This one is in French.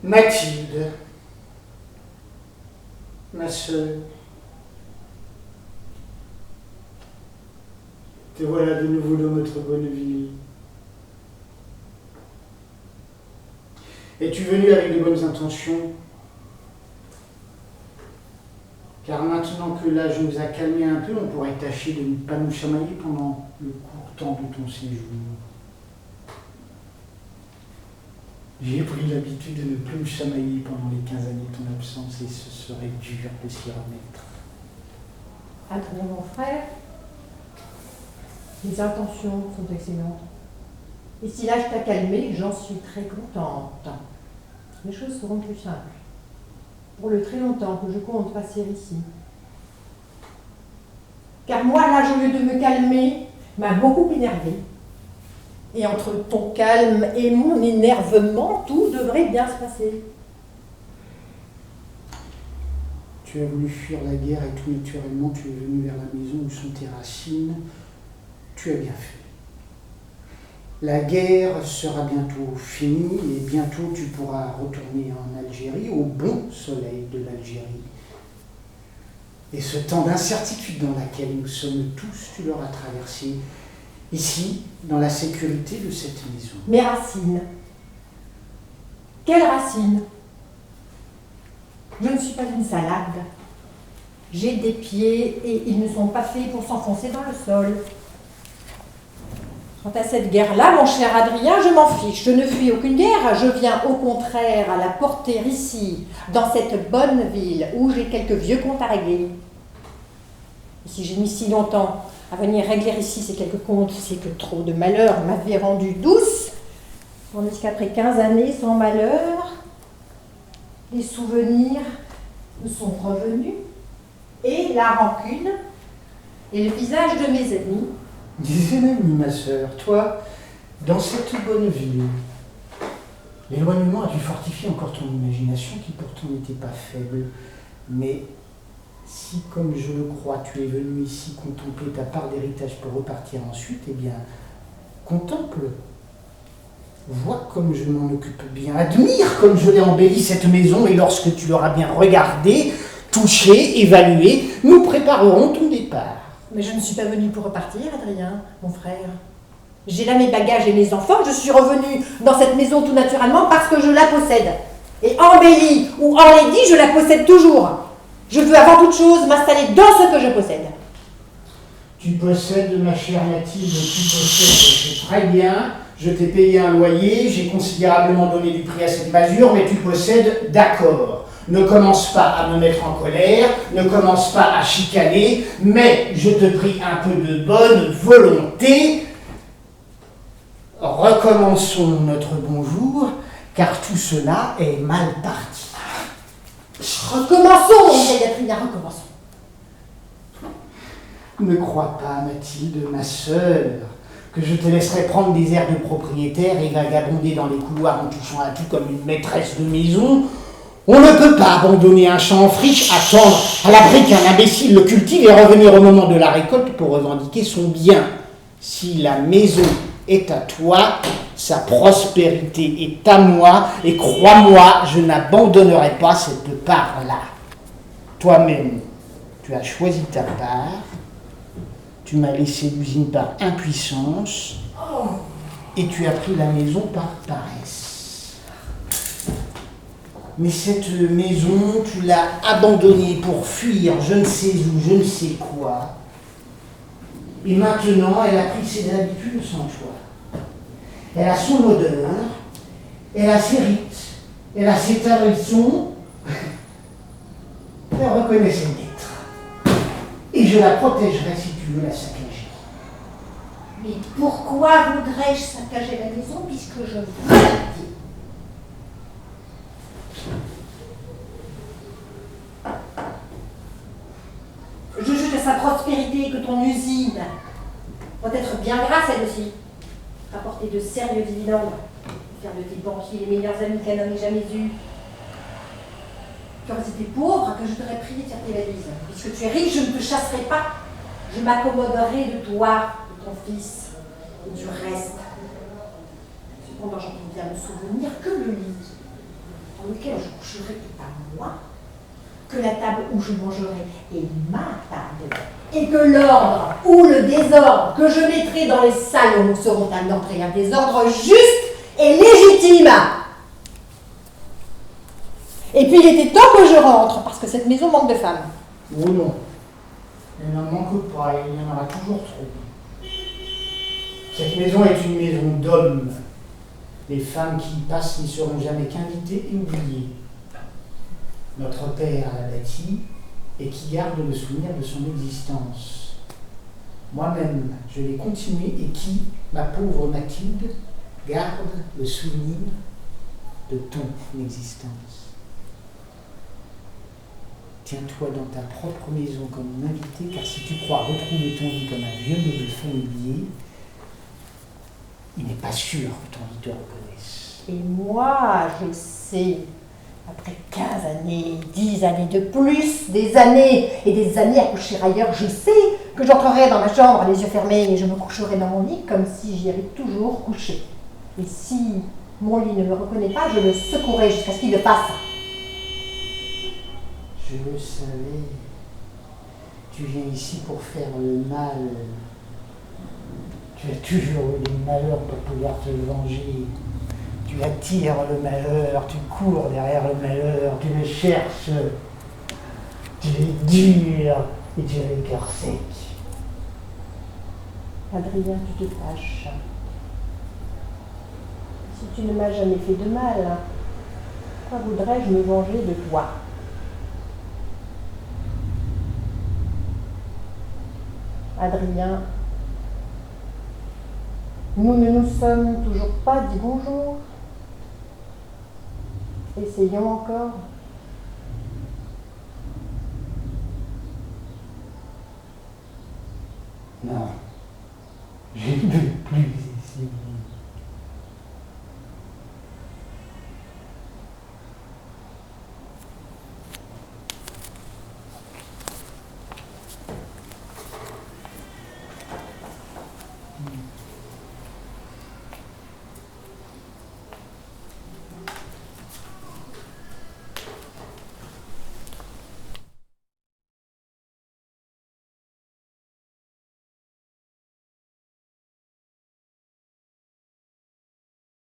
Mathilde, ma sœur, te voilà de nouveau dans notre bonne ville. Es-tu venue avec de bonnes intentions? Car maintenant que l'âge nous a calmés un peu, on pourrait tâcher de ne pas nous chamailler pendant le court temps de ton séjour. J'ai pris l'habitude de ne plus me chamailler pendant les 15 années de ton absence et ce serait dur de s'y remettre. Adrien, mon frère, les intentions sont excellentes. Et si l'âge t'a calmé, j'en suis très contente. Les choses seront plus simples. Pour le très longtemps que je compte passer ici. Car moi, l'âge, au lieu de me calmer, m'a beaucoup énervée. Et entre ton calme et mon énervement, tout devrait bien se passer. Tu as voulu fuir la guerre et tout naturellement tu es venu vers la maison où sont tes racines. Tu as bien fait. La guerre sera bientôt finie et bientôt tu pourras retourner en Algérie, au bon soleil de l'Algérie. Et ce temps d'incertitude dans laquelle nous sommes tous, tu l'auras traversé ici, dans la sécurité de cette maison. Mes racines. Quelles racines? Je ne suis pas une salade. J'ai des pieds et ils ne sont pas faits pour s'enfoncer dans le sol. Quant à cette guerre-là, mon cher Adrien, je m'en fiche. Je ne fuis aucune guerre. Je viens au contraire à la porter ici, dans cette bonne ville, où j'ai quelques vieux comptes à régler. Et si j'ai mis si longtemps à venir régler ici ces quelques comptes, c'est que trop de malheur m'avait rendue douce, tandis qu'après 15 années sans malheur, les souvenirs me sont revenus, et la rancune, et le visage de mes amis. Des ennemis, ma sœur, toi, dans cette bonne ville, l'éloignement a dû fortifier encore ton imagination qui pourtant n'était pas faible. Mais si, comme je le crois, tu es venu ici contempler ta part d'héritage pour repartir ensuite, eh bien, contemple. Vois comme je m'en occupe bien, admire comme je l'ai embellie cette maison, et lorsque tu l'auras bien regardée, touchée, évaluée, nous préparerons ton départ. Mais je ne suis pas venue pour repartir, Adrien, mon frère. J'ai là mes bagages et mes enfants, je suis revenue dans cette maison tout naturellement parce que je la possède. Et embellie ou enlaidie, je la possède toujours. Je veux avant toute chose m'installer dans ce que je possède. Tu possèdes, ma chère Mathilde, tu possèdes, c'est très bien. Je t'ai payé un loyer, j'ai considérablement donné du prix à cette masure, mais tu possèdes, d'accord. Ne commence pas à me mettre en colère, ne commence pas à chicaner, mais je te prie un peu de bonne volonté. Recommençons notre bonjour, car tout cela est mal parti. Recommençons, mon vieil Adrien, recommençons. Ne crois pas, Mathilde, ma sœur, que je te laisserai prendre des airs de propriétaire et vagabonder dans les couloirs en touchant à tout comme une maîtresse de maison. On ne peut pas abandonner un champ en friche, attendre à l'abri qu'un imbécile le cultive et revenir au moment de la récolte pour revendiquer son bien. Si la maison est à toi, sa prospérité est à moi, et crois-moi, je n'abandonnerai pas cette part-là. Toi-même, tu as choisi ta part, tu m'as laissé l'usine par impuissance, et tu as pris la maison par paresse. Mais cette maison, tu l'as abandonnée pour fuir je ne sais où, je ne sais quoi. Et maintenant, elle a pris ses habitudes sans toi. Elle a son odeur, elle a ses rites, elle a ses traditions. Elle reconnaît ses maîtres. Et je la protégerai si tu veux la saccager. Mais pourquoi voudrais-je saccager la maison puisque je veux la vie? Je juge à sa prospérité que ton usine doit être bien grasse, elle aussi. Rapporter de sérieux dividendes, faire de tes banquiers les meilleurs amis qu'un homme ait jamais eus. Tu aurais été pauvre que je t'aurais prié de faire tes valises. Puisque tu es riche, je ne te chasserai pas. Je m'accommoderai de toi, de ton fils, et du reste. Cependant, j'entends bien me souvenir que le lit, dans lequel je coucherai est à moi, que la table où je mangerai est ma table, et que l'ordre ou le désordre que je mettrai dans les salons seront un ordre et un désordre juste et légitime. Et puis il était temps que je rentre, parce que cette maison manque de femmes. Oh non, il n'en manque pas, il y en aura toujours trop. Cette maison est une maison d'hommes. Les femmes qui y passent n'y seront jamais qu'invitées et oubliées. Notre père l'a bâtie et qui garde le souvenir de son existence. Moi-même, je l'ai continuée et qui, ma pauvre Mathilde, garde le souvenir de ton existence. Tiens-toi dans ta propre maison comme une invitée, car si tu crois retrouver ton lit comme un vieux meuble familier, il n'est pas sûr que ton lit te reconnaisse. Et moi, je sais, après 15 années, 10 années de plus, des années et des années à coucher ailleurs, je sais que j'entrerai dans ma chambre les yeux fermés et je me coucherai dans mon lit comme si j'y avais toujours couché. Et si mon lit ne me reconnaît pas, je le secouerai jusqu'à ce qu'il le fasse. Je le savais. Tu viens ici pour faire le mal. Tu as toujours eu des malheurs pour pouvoir te venger. Tu attires le malheur, tu cours derrière le malheur, tu le cherches. Tu es dur et tu as le cœur sec. Adrien, tu te fâches. Si tu ne m'as jamais fait de mal, pourquoi voudrais-je me venger de toi ? Adrien, nous ne nous sommes toujours pas dit bonjour. Essayons encore. Non, je ne veux plus